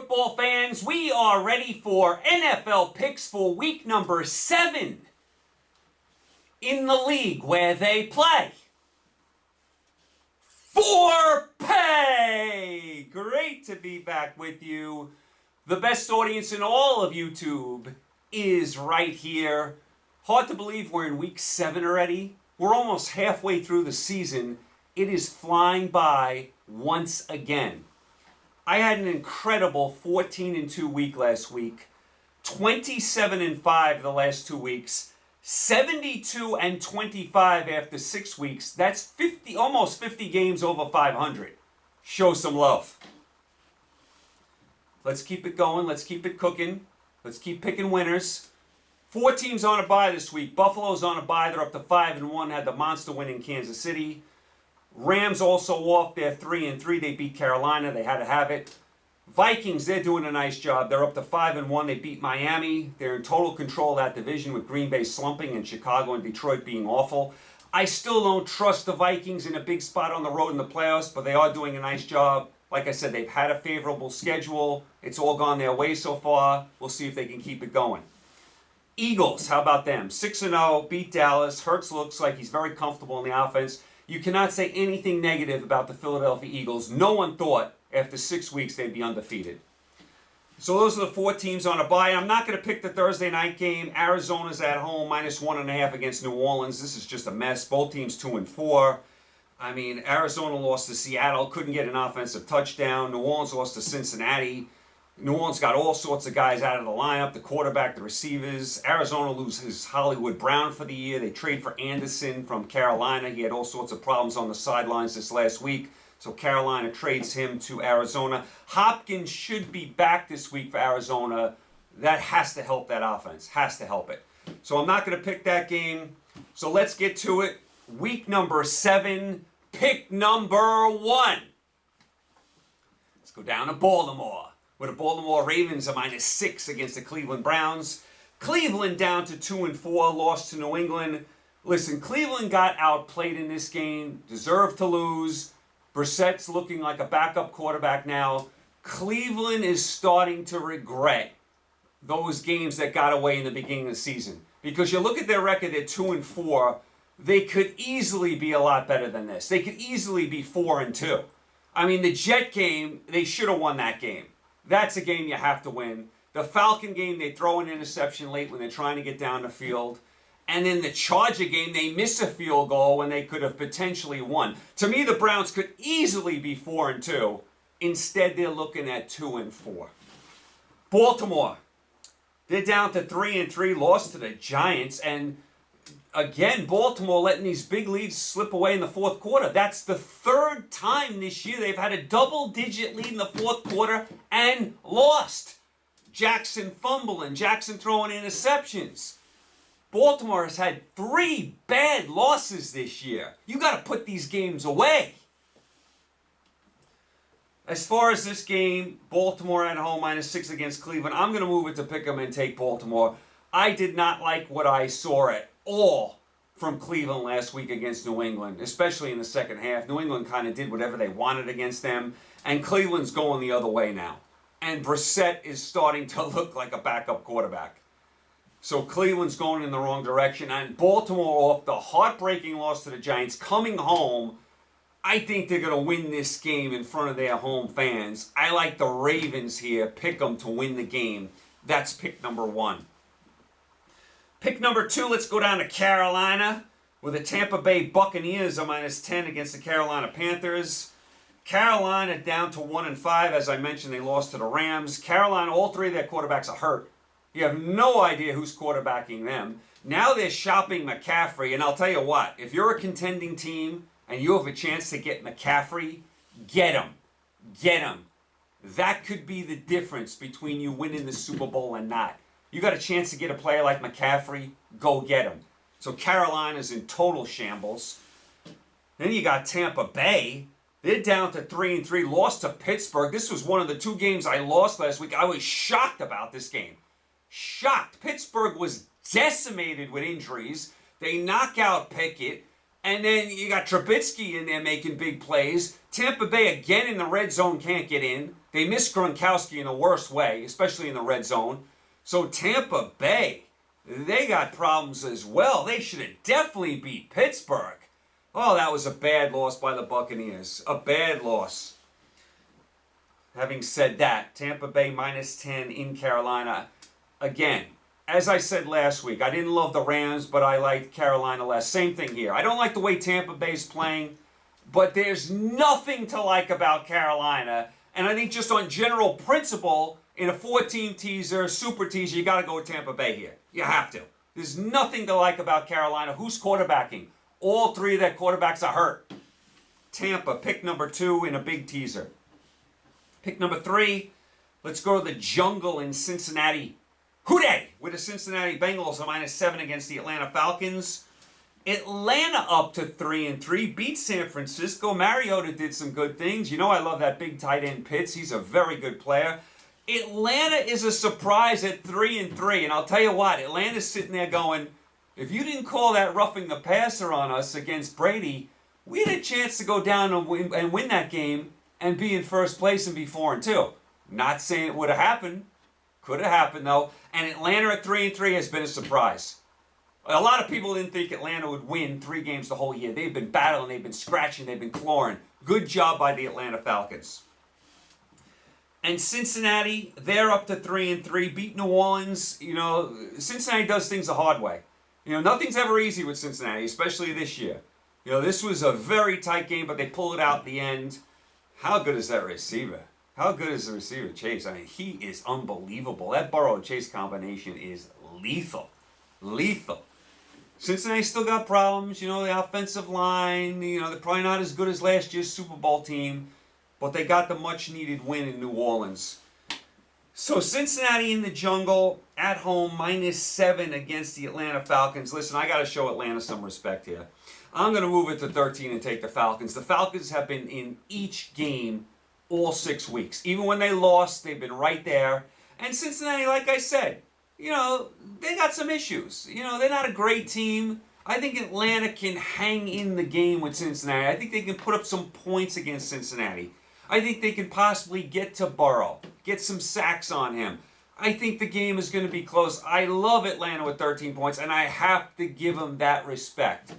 football fans, we are ready for NFL picks for week number 7 in the league where they play for pay. Great to be back with you. The best audience in all of YouTube is right here. Hard to believe we're in week 7 already. We're almost halfway through the season. It is flying by once again. I had an incredible 14-2 week last week, 27-5 the last 2 weeks, 72-25 after 6 weeks. That's 50, almost 50 games over 500. Show some love. Let's keep it going. Let's keep it cooking. Let's keep picking winners. 4 teams on a bye this week. Buffalo's on a bye. They're up to 5-1. Had the monster win in Kansas City. Rams also off. They're 3-3. They beat Carolina. They had to have it. Vikings, they're doing a nice job. They're up to 5-1. They beat Miami. They're in total control of that division with Green Bay slumping and Chicago and Detroit being awful. I still don't trust the Vikings in a big spot on the road in the playoffs, but they are doing a nice job. Like I said, they've had a favorable schedule. It's all gone their way so far. We'll see if they can keep it going. Eagles, how about them? 6-0, beat Dallas. Hurts looks like he's very comfortable in the offense. You cannot say anything negative about the Philadelphia Eagles. No one thought after 6 weeks they'd be undefeated. So those are the 4 teams on a bye. I'm not going to pick the Thursday night game. Arizona's at home, -1.5 against New Orleans. This is just a mess. Both teams 2-4. I mean, Arizona lost to Seattle, couldn't get an offensive touchdown. New Orleans lost to Cincinnati. New Orleans got all sorts of guys out of the lineup, the quarterback, the receivers. Arizona loses Hollywood Brown for the year. They trade for Anderson from Carolina. He had all sorts of problems on the sidelines this last week, so Carolina trades him to Arizona. Hopkins should be back this week for Arizona. That has to help that offense, has to help it. So I'm not going to pick that game. So let's get to it. Week number 7, pick number 1. Let's go down to Baltimore, where the Baltimore Ravens are -6 against the Cleveland Browns. Cleveland down to 2-4, lost to New England. Listen, Cleveland got outplayed in this game, deserved to lose. Brissett's looking like a backup quarterback now. Cleveland is starting to regret those games that got away in the beginning of the season. Because you look at their record, they're 2-4. They could easily be a lot better than this. They could easily be 4-2. I mean, the Jet game, they should have won that game. That's a game you have to win. The Falcon game, they throw an interception late when they're trying to get down the field. And then the Charger game, they miss a field goal when they could have potentially won. To me, the Browns could easily be 4-2. Instead, they're looking at 2-4. Baltimore, they're down to 3-3, lost to the Giants. And again, Baltimore letting these big leads slip away in the fourth quarter. That's the 3rd time this year they've had a double-digit lead in the fourth quarter and lost. Jackson fumbling, Jackson throwing interceptions. Baltimore has had 3 bad losses this year. You got to put these games away. As far as this game, Baltimore at home -6 against Cleveland, I'm going to move it to pick 'em and take Baltimore. I did not like what I saw at all from Cleveland last week against New England, especially in the second half. New England kind of did whatever they wanted against them, and Cleveland's going the other way now. And Brissett is starting to look like a backup quarterback. So Cleveland's going in the wrong direction, and Baltimore, off the heartbreaking loss to the Giants, coming home, I think they're going to win this game in front of their home fans. I like the Ravens here. Pick them to win the game. That's pick number 1. Pick number 2, let's go down to Carolina, where the Tampa Bay Buccaneers are -10 against the Carolina Panthers. Carolina down to 1-5. As I mentioned, they lost to the Rams. Carolina, all 3 of their quarterbacks are hurt. You have no idea who's quarterbacking them. Now they're shopping McCaffrey, and I'll tell you what, if you're a contending team and you have a chance to get McCaffrey, get him. Get him. That could be the difference between you winning the Super Bowl and not. You got a chance to get a player like McCaffrey, go get him. So Carolina's in total shambles. Then you got Tampa Bay. They're down to 3-3, lost to Pittsburgh. This was one of the 2 games I lost last week. I was shocked about this game. Shocked. Pittsburgh was decimated with injuries. They knock out Pickett. And then you got Trubisky in there making big plays. Tampa Bay again in the red zone can't get in. They missed Gronkowski in the worst way, especially in the red zone. So Tampa Bay, they got problems as well. They should have definitely beat Pittsburgh. Oh, that was a bad loss by the Buccaneers. A bad loss. Having said that, Tampa Bay -10 in Carolina. Again, as I said last week, I didn't love the Rams, but I liked Carolina less. Same thing here. I don't like the way Tampa Bay's playing, but there's nothing to like about Carolina. And I think just on general principle, in a 4-team teaser, super teaser, you got to go with Tampa Bay here. You have to. There's nothing to like about Carolina. Who's quarterbacking? All three of their quarterbacks are hurt. Tampa, pick number 2 in a big teaser. Pick number 3, let's go to the jungle in Cincinnati. Hooday! With the Cincinnati Bengals a -7 against the Atlanta Falcons. Atlanta up to 3-3, beat San Francisco. Mariota did some good things. You know I love that big tight end Pitts. He's a very good player. Atlanta is a surprise at 3-3, and I'll tell you what, Atlanta's sitting there going, if you didn't call that roughing the passer on us against Brady, we had a chance to go down and win that game and be in first place and be 4-2. Not saying it would have happened. Could have happened, though. And Atlanta at 3-3 has been a surprise. A lot of people didn't think Atlanta would win 3 games the whole year. They've been battling, they've been scratching, they've been clawing. Good job by the Atlanta Falcons. And Cincinnati, they're up to 3-3, beat New Orleans. You know, Cincinnati does things the hard way. You know, nothing's ever easy with Cincinnati, especially this year. You know, this was a very tight game, but they pulled it out at the end. How good is that receiver? How good is the receiver, Chase? I mean, he is unbelievable. That Burrow-Chase combination is lethal. Lethal. Cincinnati still got problems. You know, the offensive line, you know, they're probably not as good as last year's Super Bowl team, but they got the much-needed win in New Orleans. So Cincinnati in the jungle, at home, -7 against the Atlanta Falcons. Listen, I got to show Atlanta some respect here. I'm going to move it to 13 and take the Falcons. The Falcons have been in each game all 6 weeks. Even when they lost, they've been right there. And Cincinnati, like I said, you know, they got some issues. You know, they're not a great team. I think Atlanta can hang in the game with Cincinnati. I think they can put up some points against Cincinnati. I think they can possibly get to Burrow, get some sacks on him. I think the game is going to be close. I love Atlanta with 13 points, and I have to give them that respect.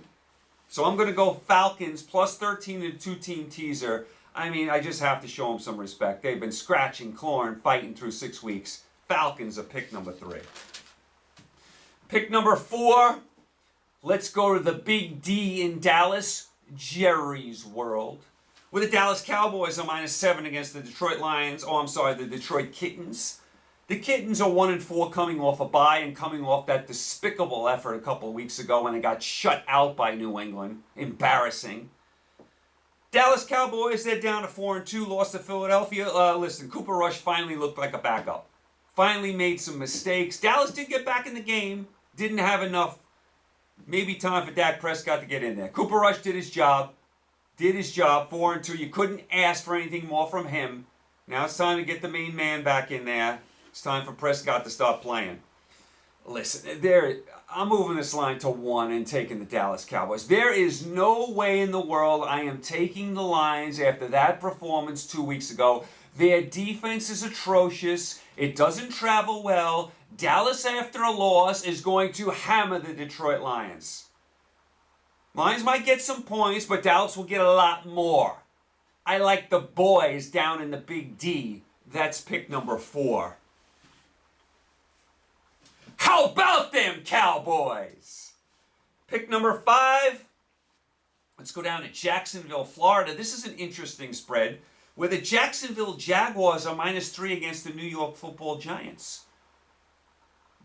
So I'm going to go Falcons plus 13 in a 2-team teaser. I mean, I just have to show them some respect. They've been scratching, clawing, fighting through 6 weeks. Falcons are pick number 3. Pick number 4, let's go to the Big D in Dallas, Jerry's World. With the Dallas Cowboys a -7 against the Detroit Lions. The Detroit Kittens. The Kittens are 1-4 coming off a bye and coming off that despicable effort a couple of weeks ago when they got shut out by New England. Embarrassing. Dallas Cowboys, they're down to 4-2, lost to Philadelphia. Listen, Cooper Rush finally looked like a backup. Finally made some mistakes. Dallas did get back in the game. Didn't have enough, maybe time for Dak Prescott to get in there. Cooper Rush did his job. 4-2. You couldn't ask for anything more from him. Now it's time to get the main man back in there. It's time for Prescott to start playing. Listen, I'm moving this line to 1 and taking the Dallas Cowboys. There is no way in the world I am taking the Lions after that performance 2 weeks ago. Their defense is atrocious. It doesn't travel well. Dallas, after a loss, is going to hammer the Detroit Lions. Lions might get some points, but Dallas will get a lot more. I like the boys down in the Big D. That's pick number 4. How about them Cowboys? Pick number 5. Let's go down to Jacksonville, Florida. This is an interesting spread where the Jacksonville Jaguars are -3 against the New York Football Giants.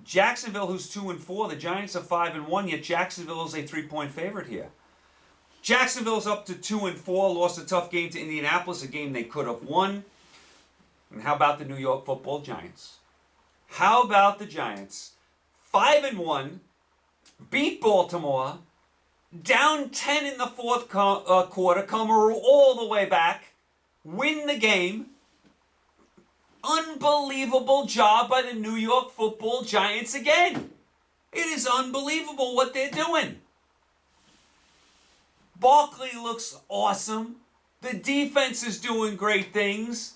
Jacksonville, who's 2-4, the Giants are 5-1, yet Jacksonville is a 3-point favorite here. Jacksonville's up to 2-4, lost a tough game to Indianapolis, a game they could have won. And how about the New York Football Giants? How about the Giants? 5-1, beat Baltimore, down 10 in the fourth quarter, come all the way back, win the game. Unbelievable job by the New York Football Giants again. It is unbelievable what they're doing. Barkley looks awesome. The defense is doing great things.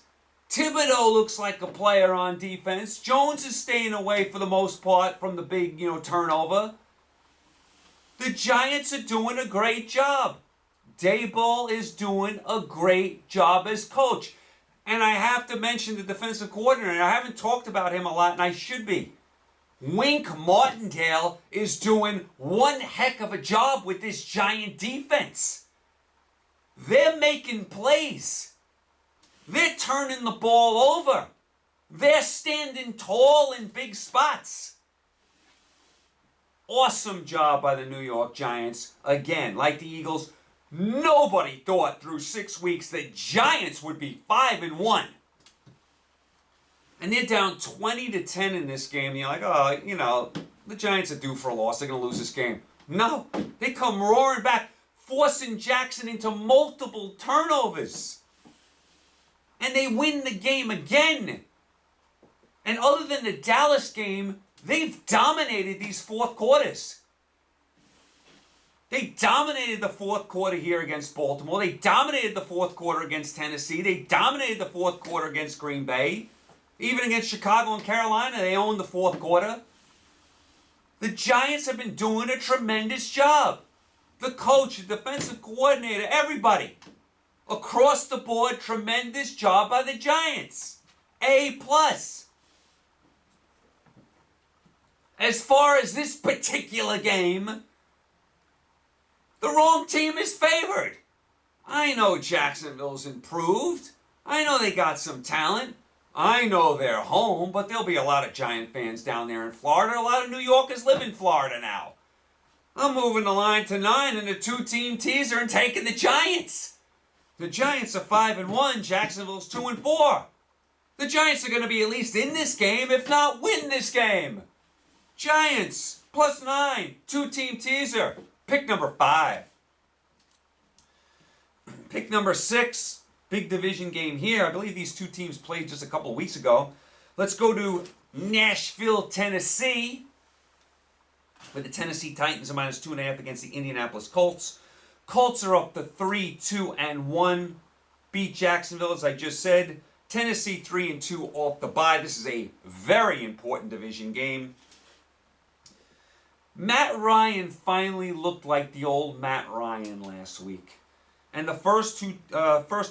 Thibodeau looks like a player on defense. Jones is staying away for the most part from the big, turnover. The Giants are doing a great job. Daboll is doing a great job as coach. And I have to mention the defensive coordinator. I haven't talked about him a lot, and I should be. Wink Martindale is doing one heck of a job with this Giant defense. They're making plays. They're turning the ball over. They're standing tall in big spots. Awesome job by the New York Giants. Again, like the Eagles, nobody thought through 6 weeks that Giants would be 5-1. And they're down 20-10 in this game. You're like, the Giants are due for a loss. They're going to lose this game. No, they come roaring back, forcing Jackson into multiple turnovers. And they win the game again. And other than the Dallas game, they've dominated these fourth quarters. They dominated the fourth quarter here against Baltimore. They dominated the fourth quarter against Tennessee. They dominated the fourth quarter against Green Bay. Even against Chicago and Carolina, they owned the fourth quarter. The Giants have been doing a tremendous job. The coach, the defensive coordinator, everybody. Across the board, tremendous job by the Giants. A+. As far as this particular game, the wrong team is favored. I know Jacksonville's improved. I know they got some talent. I know they're home, but there'll be a lot of Giant fans down there in Florida. A lot of New Yorkers live in Florida now. I'm moving the line to 9 in a 2-team teaser and taking the Giants. The Giants are 5-1. Jacksonville's 2-4. The Giants are going to be at least in this game, if not win this game. Giants, +9, 2-team teaser. Pick number 5. Pick number 6. Big division game here. I believe these two teams played just a couple weeks ago. Let's go to Nashville, Tennessee, with the Tennessee Titans a -2.5 against the Indianapolis Colts. Colts are up to 3-2-1. Beat Jacksonville, as I just said. Tennessee 3-2 off the bye. This is a very important division game. Matt Ryan finally looked like the old Matt Ryan last week. And the first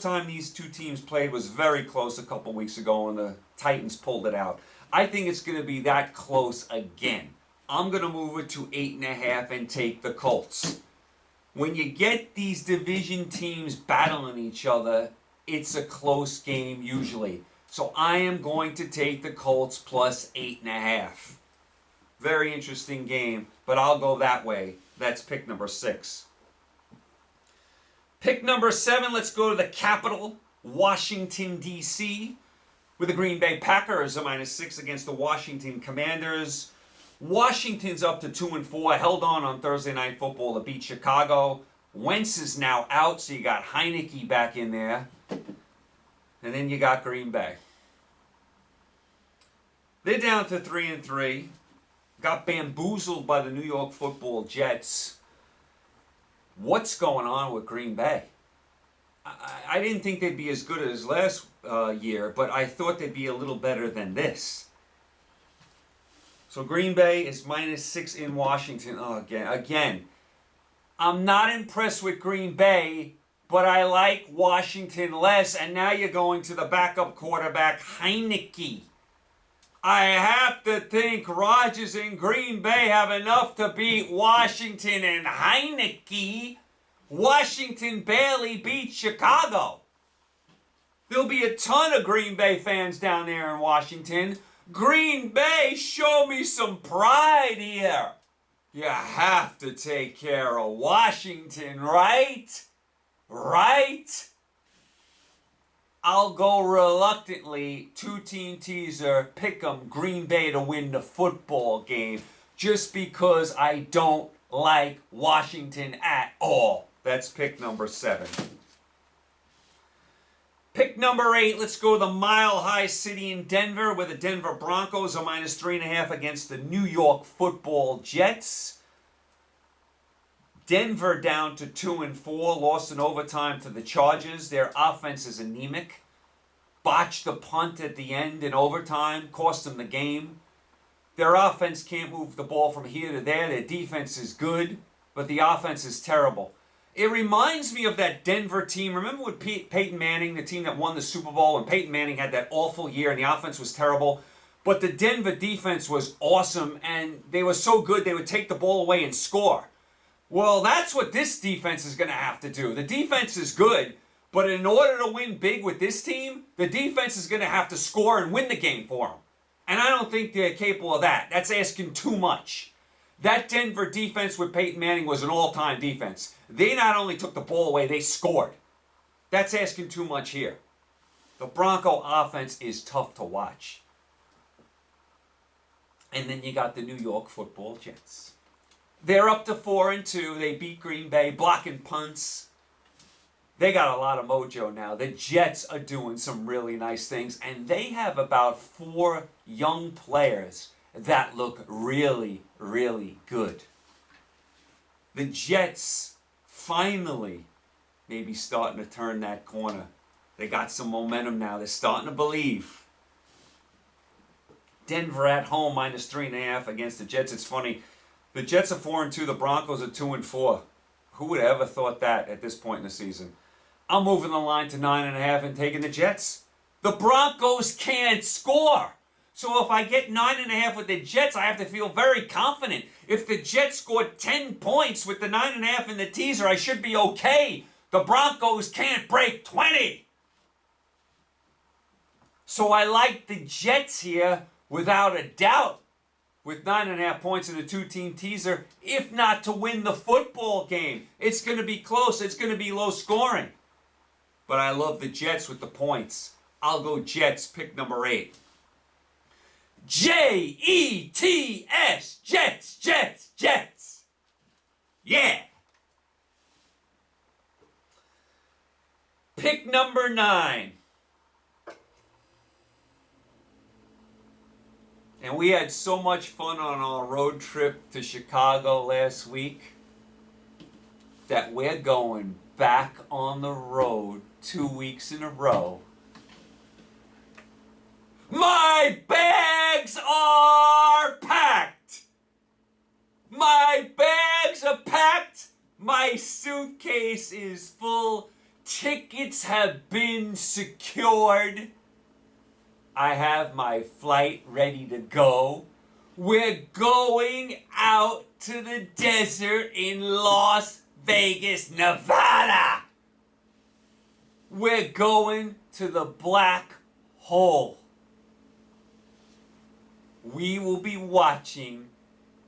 time these two teams played was very close a couple weeks ago, and the Titans pulled it out. I think it's going to be that close again. I'm going to move it to 8.5 and take the Colts. When you get these division teams battling each other, it's a close game usually. So I am going to take the Colts +8.5. Very interesting game, but I'll go that way. That's pick number 6. Pick number 7, let's go to the capital, Washington, D.C., with the Green Bay Packers a -6 against the Washington Commanders. Washington's up to 2-4, held on Thursday Night Football to beat Chicago. Wentz is now out, so you got Heineke back in there. And then you got Green Bay. They're down to 3-3. Got bamboozled by the New York Football Jets. What's going on with Green Bay? I didn't think they'd be as good as last year, but I thought they'd be a little better than this. So Green Bay is -6 in Washington. Oh, again, I'm not impressed with Green Bay, but I like Washington less. And now you're going to the backup quarterback, Heineke. I have to think Rodgers and Green Bay have enough to beat Washington and Heineke. Washington barely beat Chicago. There'll be a ton of Green Bay fans down there in Washington. Green Bay, show me some pride here. You have to take care of Washington, right? Right? I'll go reluctantly, 2-team teaser, pick 'em Green Bay to win the football game just because I don't like Washington at all. That's pick number 7. Pick number 8, let's go to the Mile High City in Denver with the Denver Broncos a -3.5 against the New York Football Jets. Denver down to 2-4, lost in overtime to the Chargers. Their offense is anemic. botched the punt at the end in overtime, cost them the game. Their offense can't move the ball from here to there. Their defense is good, but the offense is terrible. It reminds me of that Denver team. Remember with Peyton Manning, the team that won the Super Bowl, and Peyton Manning had that awful year and the offense was terrible? But the Denver defense was awesome, and they were so good they would take the ball away and score. Well, that's what this defense is going to have to do. The defense is good, but in order to win big with this team, the defense is going to have to score and win the game for them. And I don't think they're capable of that. That's asking too much. That Denver defense with Peyton Manning was an all-time defense. They not only took the ball away, they scored. That's asking too much here. The Bronco offense is tough to watch. And then you got the New York Football Jets. They're up to 4-2. They beat Green Bay, blocking punts. They got a lot of mojo now. The Jets are doing some really nice things, and they have about 4 young players that look really, really good. The Jets finally maybe starting to turn that corner. They got some momentum now. They're starting to believe. Denver at home, -3.5 against the Jets. It's funny. The Jets are 4-2. The Broncos are 2-4. Who would have ever thought that at this point in the season? I'm moving the line to 9.5 and taking the Jets. The Broncos can't score. So if I get 9.5 with the Jets, I have to feel very confident. If the Jets scored 10 points with the 9.5 in the teaser, I should be okay. The Broncos can't break 20. So I like the Jets here without a doubt. With 9.5 points in a 2-team teaser, if not to win the football game. It's going to be close. It's going to be low scoring. But I love the Jets with the points. I'll go Jets, pick number 8. Jets, Jets, Jets, Jets. Yeah. Pick number 9. And we had so much fun on our road trip to Chicago last week that we're going back on the road 2 weeks in a row. My bags are packed. My bags are packed. My suitcase is full. Tickets have been secured. I have my flight ready to go. We're going out to the desert in Las Vegas, Nevada. We're going to the black hole. We will be watching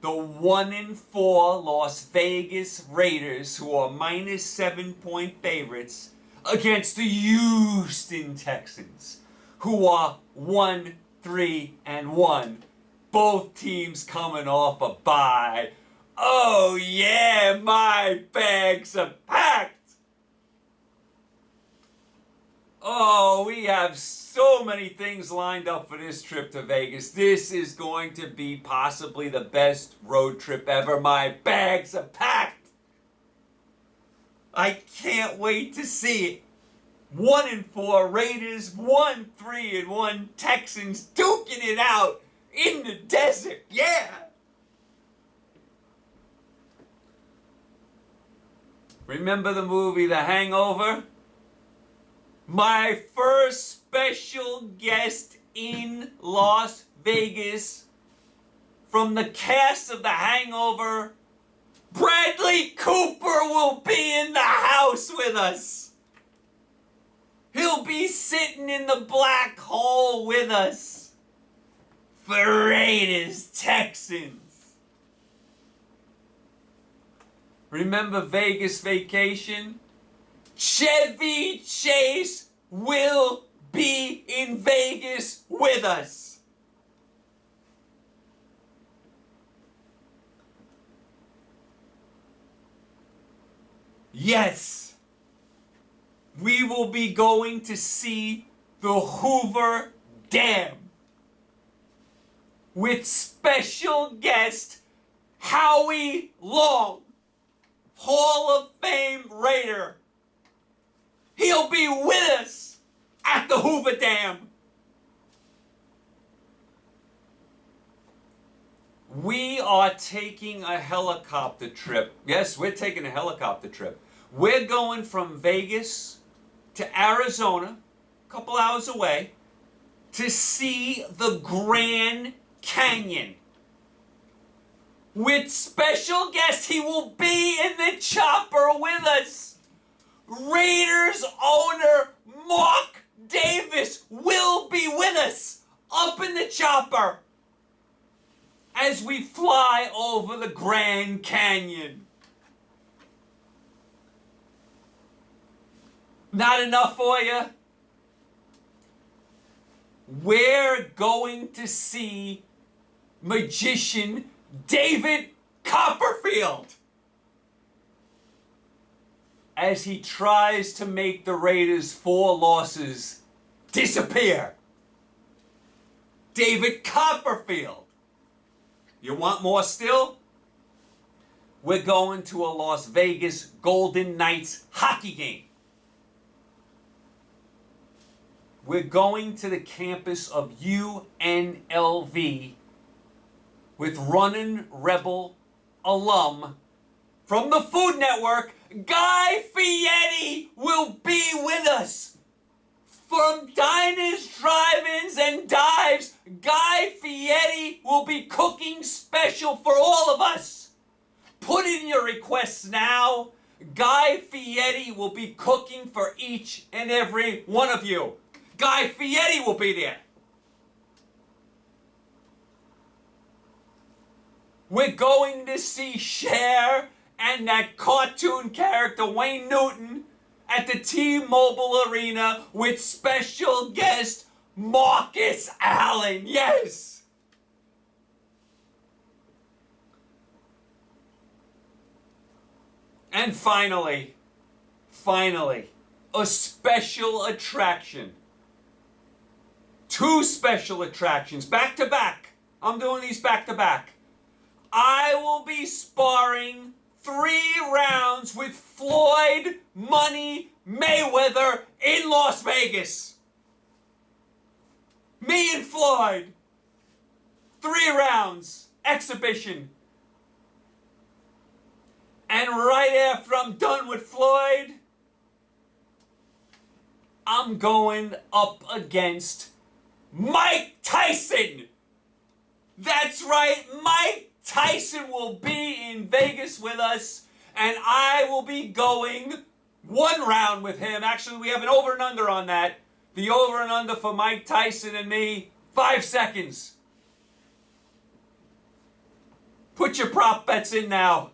the 1-4 Las Vegas Raiders, who are -7-point favorites, against the Houston Texans, who are 1-3-1. Both teams coming off a bye. Oh yeah, my bags are packed. Oh, we have so many things lined up for this trip to Vegas. This is going to be possibly the best road trip ever. My bags are packed. I can't wait to see it. 1-4 Raiders, 1-3-1 Texans duking it out in the desert. Yeah. Remember the movie The Hangover? My first special guest in Las Vegas from the cast of The Hangover, Bradley Cooper will be in the house with us. He'll be sitting in the black hole with us for Raiders Texans. Remember Vegas Vacation? Chevy Chase will be in Vegas with us. Yes, we will be going to see the Hoover Dam with special guest Howie Long, Hall of Fame Raider. He'll be with us at the Hoover Dam. We are taking a helicopter trip. Yes, we're taking a helicopter trip. We're going from Vegas to Arizona, a couple hours away, to see the Grand Canyon. With special guest, he will be in the chopper with us. Raiders owner Mark Davis will be with us up in the chopper as we fly over the Grand Canyon. Not enough for you? We're going to see magician David Copperfield as he tries to make the Raiders' 4 losses disappear. David Copperfield. You want more still? We're going to a Las Vegas Golden Knights hockey game. We're going to the campus of UNLV with Runnin' Rebel alum from the Food Network, Guy Fieri will be with us. From diners, drive-ins, and dives, Guy Fieri will be cooking special for all of us. Put in your requests now. Guy Fieri will be cooking for each and every one of you. Guy Fieri will be there. We're going to see Cher and that cartoon character Wayne Newton at the T-Mobile Arena with special guest Marcus Allen. Yes! And finally, a special attraction. 2 special attractions, back to back. I'm doing these back to back. I will be sparring 3 rounds with Floyd Money Mayweather in Las Vegas. Me and Floyd. 3 rounds. Exhibition. And right after I'm done with Floyd, I'm going up against Mike Tyson. That's right, Mike Tyson will be in Vegas with us, and I will be going 1 round with him. Actually, we have an over and under on that. The over and under for Mike Tyson and me, 5 seconds. Put your prop bets in now.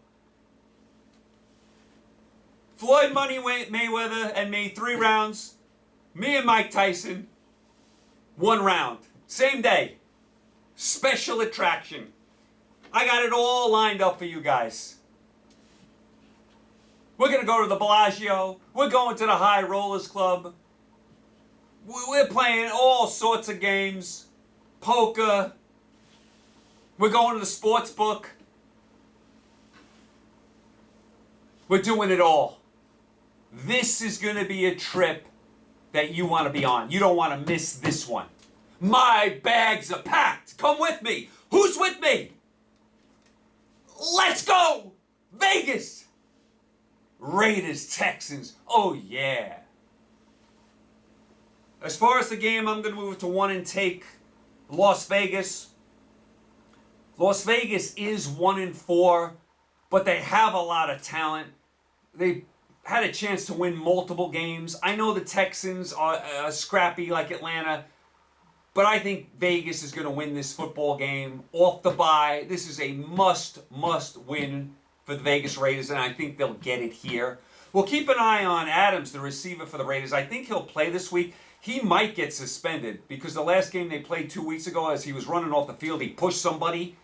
Floyd Money Mayweather and me, 3 rounds. Me and Mike Tyson, 1 round. Same day. Special attraction. I got it all lined up for you guys. We're going to go to the Bellagio. We're going to the High Rollers Club. We're playing all sorts of games. Poker. We're going to the sports book. We're doing it all. This is going to be a trip that you want to be on. You don't want to miss this one. My bags are packed. Come with me. Who's with me? Let's go! Vegas! Raiders, Texans. Oh, yeah. As far as the game, I'm going to move it to 1 and take Las Vegas. Las Vegas is 1 and 4, but they have a lot of talent. They had a chance to win multiple games. I know the Texans are scrappy like Atlanta, but I think Vegas is going to win this football game off the bye. This is a must win for the Vegas Raiders, and I think they'll get it here. We'll keep an eye on Adams, the receiver for the Raiders. I think he'll play this week. He might get suspended because the last game they played 2 weeks ago, as he was running off the field, he pushed somebody.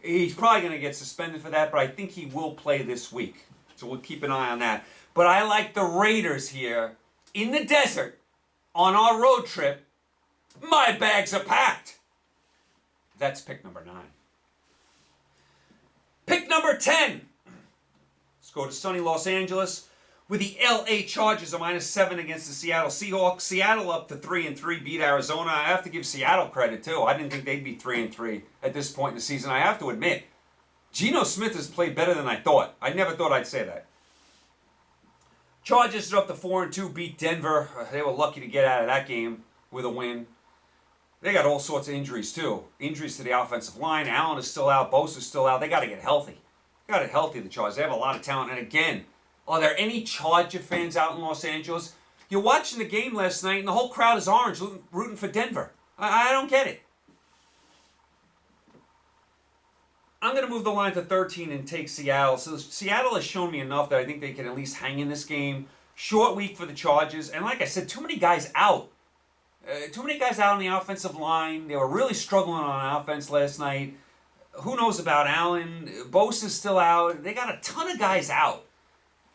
He's probably going to get suspended for that, but I think he will play this week. So we'll keep an eye on that. But I like the Raiders here in the desert on our road trip. My bags are packed. That's pick number 9. Pick number 10. Let's go to sunny Los Angeles. with the LA Chargers a -7 against the Seattle Seahawks. Seattle up to 3-3, beat Arizona. I have to give Seattle credit too. I didn't think they'd be 3-3 at this point in the season. I have to admit, Geno Smith has played better than I thought. I never thought I'd say that. Chargers are up to 4-2, beat Denver. They were lucky to get out of that game with a win. They got all sorts of injuries too. Injuries to the offensive line. Allen is still out. Bosa's still out. They got to get healthy. Got it healthy, the Chargers. They have a lot of talent. And again, are there any Charger fans out in Los Angeles? You're watching the game last night, and the whole crowd is orange, rooting for Denver. I don't get it. I'm going to move the line to 13 and take Seattle. So Seattle has shown me enough that I think they can at least hang in this game. Short week for the Chargers. And like I said, too many guys out. Too many guys out on the offensive line. They were really struggling on offense last night. Who knows about Allen? Bosa's still out. They got a ton of guys out.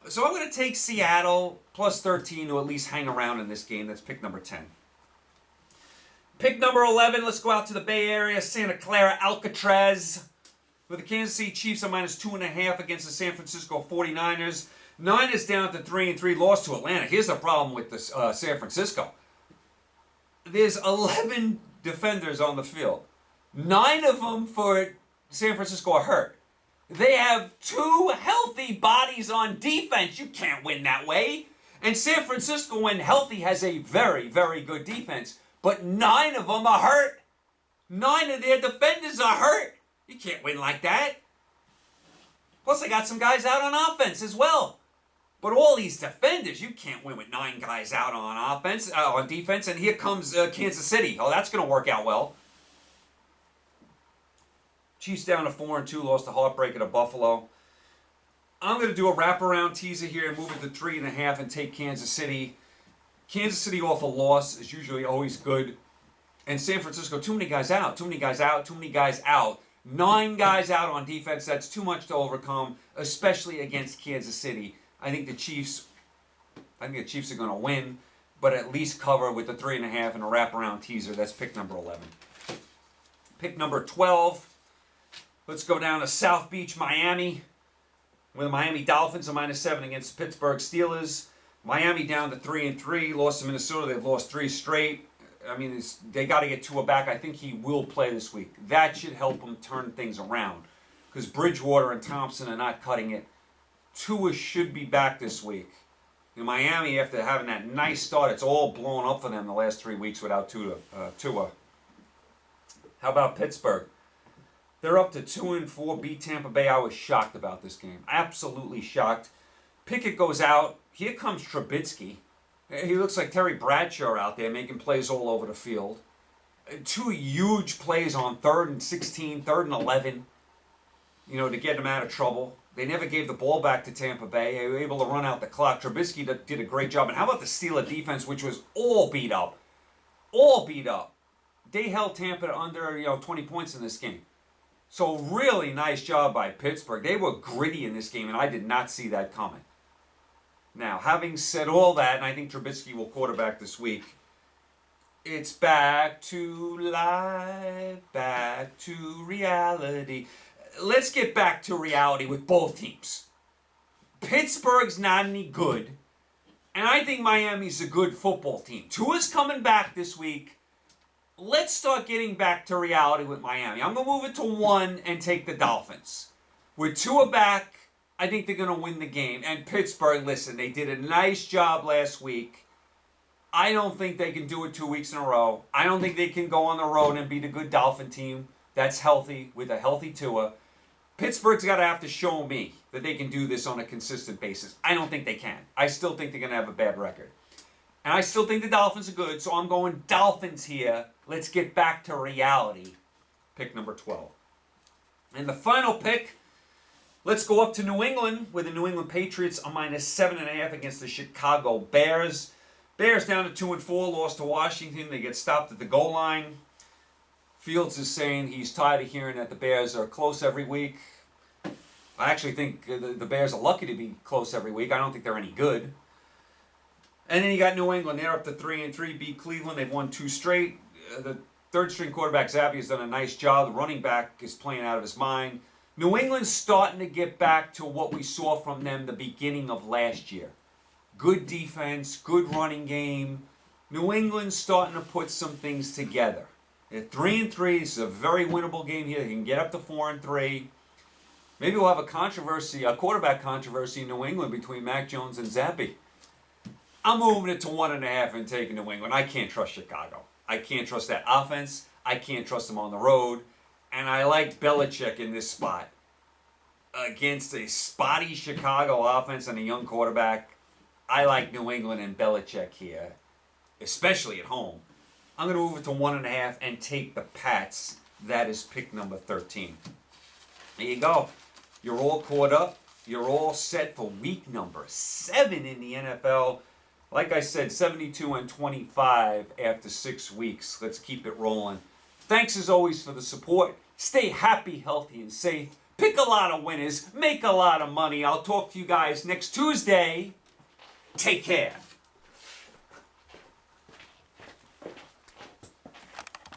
So I'm going to take Seattle plus 13 to at least hang around in this game. That's pick number 10. Pick number 11, let's go out to the Bay Area. Santa Clara, Alcatraz. With the Kansas City Chiefs at -2.5 against the San Francisco 49ers. Niners down to 3-3, lost to Atlanta. Here's the problem with the San Francisco. There's 11 defenders on the field. 9 of them for San Francisco are hurt. They have 2 healthy bodies on defense. You can't win that way. And San Francisco, when healthy, has a very, very good defense. But 9 of them are hurt. 9 of their defenders are hurt. You can't win like that. Plus, they got some guys out on offense as well. But all these defenders, you can't win with 9 guys out on on defense. And here comes Kansas City. Oh, that's going to work out well. Chiefs down to 4-2, lost a heartbreaker to Buffalo. I'm going to do a wraparound teaser here and move it to 3.5 and take Kansas City. Kansas City off a loss is usually always good. And San Francisco, too many guys out, too many guys out, too many guys out. 9 guys out on defense, that's too much to overcome, especially against Kansas City. I think the Chiefs are going to win, but at least cover with the 3.5 and a wraparound teaser. That's pick number 11. Pick number 12. Let's go down to South Beach, Miami, with the Miami Dolphins a -7 against the Pittsburgh Steelers. Miami down to 3-3, lost to Minnesota. They've lost 3 straight. I mean, they got to get Tua back. I think he will play this week. That should help them turn things around because Bridgewater and Thompson are not cutting it. Tua should be back this week. In Miami, after having that nice start, it's all blown up for them the last 3 weeks without Tua. How about Pittsburgh? They're up to 2-4, beat Tampa Bay. I was shocked about this game. Absolutely shocked. Pickett goes out. Here comes Trubisky. He looks like Terry Bradshaw out there making plays all over the field. 2 huge plays on 3rd and 16, 3rd and 11, to get them out of trouble. They never gave the ball back to Tampa Bay. They were able to run out the clock. Trubisky did a great job. And how about the Steeler defense, which was all beat up? All beat up. They held Tampa to under 20 points in this game. So really nice job by Pittsburgh. They were gritty in this game, and I did not see that coming. Now, having said all that, and I think Trubisky will quarterback this week, it's back to life, back to reality. Let's get back to reality with both teams. Pittsburgh's not any good, and I think Miami's a good football team. Tua's coming back this week. Let's start getting back to reality with Miami. I'm going to move it to 1 and take the Dolphins. With Tua back, I think they're going to win the game. And Pittsburgh, listen, they did a nice job last week. I don't think they can do it 2 weeks in a row. I don't think they can go on the road and beat a good Dolphin team that's healthy with a healthy Tua. Pittsburgh's got to have to show me that they can do this on a consistent basis. I don't think they can. I still think they're going to have a bad record. And I still think the Dolphins are good, so I'm going Dolphins here. Let's get back to reality. Pick number 12. And the final pick, let's go up to New England with the New England Patriots a -7.5 against the Chicago Bears. Bears down to 2-4, lost to Washington. They get stopped at the goal line. Fields is saying he's tired of hearing that the Bears are close every week. I actually think the Bears are lucky to be close every week. I don't think they're any good. And then you got New England. They're up to 3-3, beat Cleveland. They've won 2 straight. The third-string quarterback, Zappy, has done a nice job. The running back is playing out of his mind. New England's starting to get back to what we saw from them the beginning of last year. good defense, good running game. New England's starting to put some things together. At 3-3, it's a very winnable game here. They can get up to 4-3. Maybe we'll have a quarterback controversy in New England between Mac Jones and Zappy. I'm moving it to 1.5 and taking New England. I can't trust Chicago. I can't trust that offense. I can't trust them on the road. And I like Belichick in this spot. Against a spotty Chicago offense and a young quarterback, I like New England and Belichick here, especially at home. I'm going to move it to 1.5 and take the Pats. That is pick number 13. There you go. You're all caught up. You're all set for week number 7 in the NFL. Like I said, 72-25 after 6 weeks. Let's keep it rolling. Thanks as always for the support. Stay happy, healthy, and safe. Pick a lot of winners. Make a lot of money. I'll talk to you guys next Tuesday. Take care.